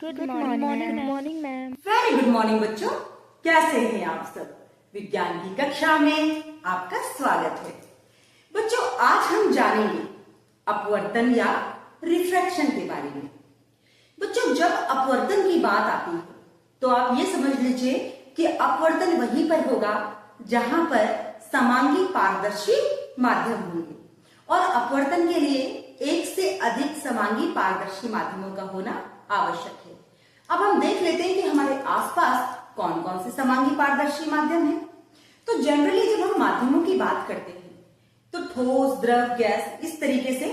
Good morning ma'am. Very good morning बच्चों, कैसे हैं आप सब। विज्ञान की कक्षा में आपका स्वागत है। बच्चों, आज हम जानेंगे अपवर्तन या रिफ्रैक्शन के बारे में। बच्चों, जब अपवर्तन की बात आती है तो आप ये समझ लीजिए कि अपवर्तन वहीं पर होगा जहां पर समांगी पारदर्शी माध्यम होंगे और अपवर्तन के लिए एक से अधिक समांगी पारदर्शी माध्यमों का होना आवश्यक है। अब हम देख लेते हैं कि हमारे आसपास कौन कौन से समांगी पारदर्शी माध्यम हैं। तो जनरली जब हम माध्यमों की बात करते हैं तो ठोस, द्रव, गैस, इस तरीके से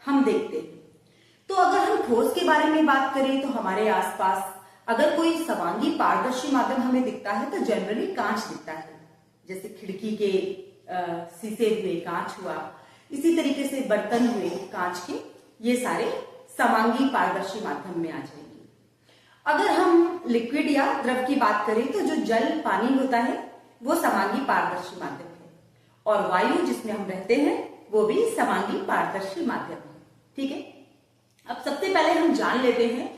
हम देखते हैं। तो अगर हम ठोस के बारे में बात करें तो हमारे आसपास अगर कोई समांगी पारदर्शी माध्यम हमें दिखता है तो जनरली कांच दिखता है, जैसे खिड़की के शीशे हुए, कांच हुआ, इसी तरीके से बर्तन हुए कांच के, ये सारे समांगी पारदर्शी माध्यम में आ जाएंगे। अगर हम लिक्विड या द्रव की बात करें तो जो जल, पानी होता है वो समांगी पारदर्शी माध्यम है और वायु जिसमें हम रहते हैं वो भी समांगी पारदर्शी माध्यम है। ठीक है, अब सबसे पहले हम जान लेते हैं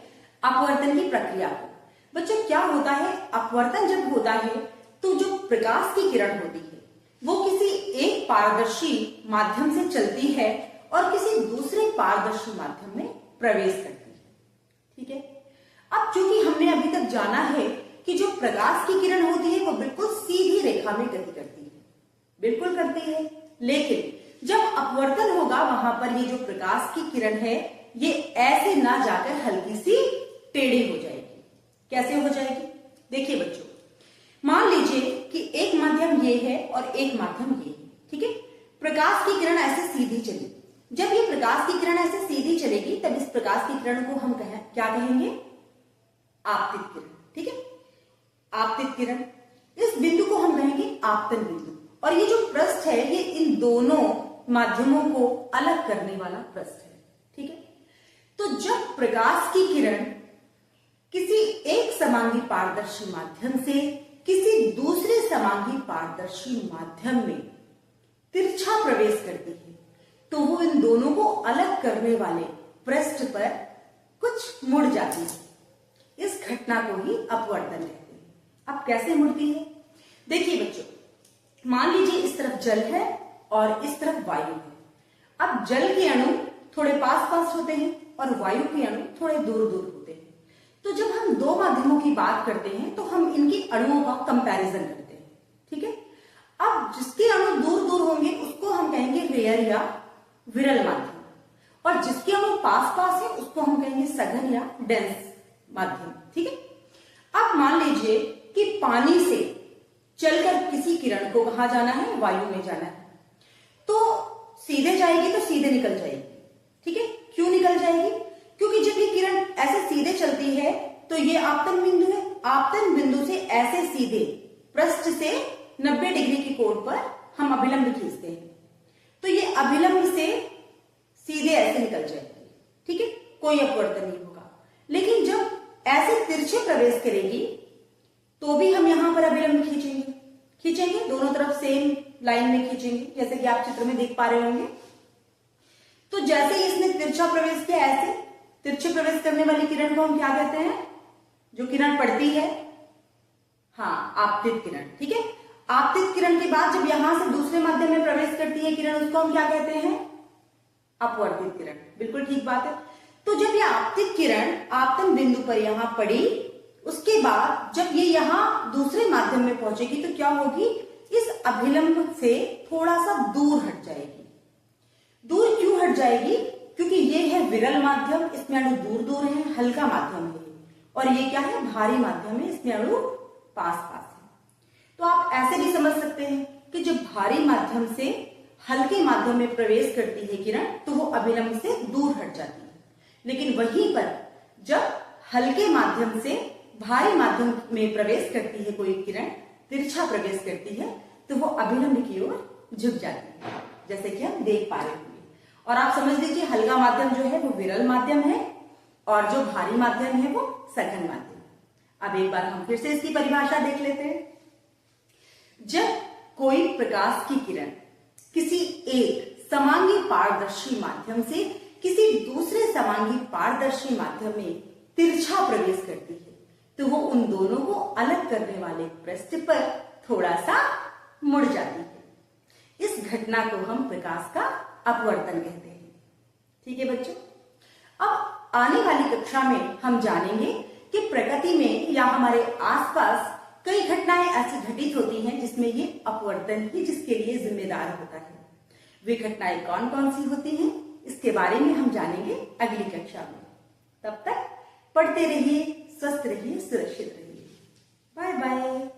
अपवर्तन की प्रक्रिया को। बच्चों, क्या होता है, अपवर्तन जब होता है तो जो प्रकाश की किरण होती है वो किसी एक पारदर्शी माध्यम से चलती है और किसी दूसरे पारदर्शी माध्यम में प्रवेश करती है। ठीक है, अब चूंकि हमने अभी तक जाना है कि जो प्रकाश की किरण होती है वो बिल्कुल सीधी रेखा में गति करती है, बिल्कुल करती है, लेकिन जब अपवर्तन होगा वहां पर ये जो प्रकाश की किरण है ये ऐसे ना जाकर हल्की सी टेढ़ी हो जाएगी। कैसे हो जाएगी, देखिए बच्चों, मान लीजिए कि एक माध्यम ये है और एक माध्यम ये है। ठीक है, प्रकाश की किरण ऐसे सीधी चली, जब ये प्रकाश की किरण ऐसे सीधी चलेगी तब इस प्रकाश की किरण को हम क्या कहेंगे, आपतित किरण। ठीक है, आपतित किरण, इस बिंदु को हम कहेंगे आपतन बिंदु। और ये जो पृष्ठ है ये इन दोनों माध्यमों को अलग करने वाला पृष्ठ है। ठीक है, तो जब प्रकाश की किरण किसी एक समांगी पारदर्शी माध्यम से किसी दूसरे समांगी पारदर्शी माध्यम में तिरछा प्रवेश करती है तो वो इन दोनों को अलग करने वाले पृष्ठ पर कुछ मुड़ जाती है। इस घटना को ही अपवर्तन कहते हैं। अब कैसे मुड़ती है, देखिए बच्चों, मान लीजिए इस तरफ जल है और इस तरफ वायु है। अब जल के अणु थोड़े पास पास होते हैं और वायु के अणु थोड़े दूर दूर होते हैं। तो जब हम दो माध्यमों की बात करते हैं तो हम इनकी अणुओं का कंपैरिजन करते हैं। ठीक है, अब जिसके अणु दूर दूर होंगे उसको हम कहेंगे रेयर या विरल माध्यम और जिसके अणु पास पास है उसको हम कहेंगे सघन या डेंस माध्यम। ठीक है, अब मान लीजिए कि पानी से चलकर किसी किरण को कहां जाना है, वायु में जाना है, तो सीधे जाएगी तो सीधे निकल जाएगी। ठीक है, क्यों निकल जाएगी, क्योंकि जब ये किरण ऐसे सीधे चलती है तो ये आपतन बिंदु है, आपतन बिंदु से ऐसे सीधे पृष्ठ से 90 डिग्री की कोण पर हम अभिलंब खींचते हैं तो ये अभिलंब से सीधे ऐसे निकल जाएगी। ठीक है, कोई अपवर्तन नहीं होगा। लेकिन जब ऐसे तिरछे प्रवेश करेगी तो भी हम यहां पर अभिलंब खींचेंगे, दोनों तरफ सेम लाइन में खींचेंगे, जैसे कि आप चित्र में देख पा रहे होंगे। तो जैसे ही इसने तिरछा प्रवेश किया, ऐसे तिरछे प्रवेश करने वाली किरण को हम क्या कहते हैं, जो किरण पड़ती है, हाँ, आपतित किरण। ठीक है, आपतित किरण के बाद जब यहां से दूसरे माध्यम में प्रवेश करती है किरण, उसको हम क्या कहते हैं, अपवर्तित किरण। बिल्कुल ठीक बात है। तो जब यह आपतित किरण आपतन बिंदु पर यहां पड़ी, उसके बाद जब ये यहां दूसरे माध्यम में पहुंचेगी तो क्या होगी, इस अभिलंब से थोड़ा सा दूर हट जाएगी। दूर क्यों हट जाएगी, क्योंकि ये है विरल माध्यम, इसमें अणु दूर दूर है, हल्का माध्यम है, और ये क्या है, भारी माध्यम है, इसमें अणु पास पास है। तो आप ऐसे भी समझ सकते हैं कि जब भारी माध्यम से हल्के माध्यम में प्रवेश करती है किरण तो वो अभिलंब से दूर हट जाती है, लेकिन वहीं पर जब हल्के माध्यम से भारी माध्यम में प्रवेश करती है कोई किरण, तिरछा प्रवेश करती है, तो वो अभिलंब की ओर झुक जाती है, जैसे कि हम देख पा रहे होंगे। और आप समझ लीजिए हल्का माध्यम जो है वो विरल माध्यम है और जो भारी माध्यम है वो सघन माध्यम। अब एक बार हम फिर से इसकी परिभाषा देख लेते हैं। जब कोई प्रकाश की किरण किसी एक समांगी पारदर्शी माध्यम से किसी दूसरे समांगी पारदर्शी माध्यम में तिरछा प्रवेश करती है तो वो उन दोनों को अलग करने वाले पृष्ठ पर थोड़ा सा मुड़ जाती है। इस घटना को हम प्रकाश का अपवर्तन कहते हैं। ठीक है बच्चों, अब आने वाली कक्षा में हम जानेंगे कि प्रकृति में या हमारे आसपास कई घटनाएं ऐसी घटित होती हैं जिसमें ये अपवर्तन ही जिसके लिए जिम्मेदार होता है। वे घटनाएं कौन कौन सी होती हैं इसके बारे में हम जानेंगे अगली कक्षा में। तब तक पढ़ते रहिए, स्वस्थ रहिए, सुरक्षित रहिए। Bye bye.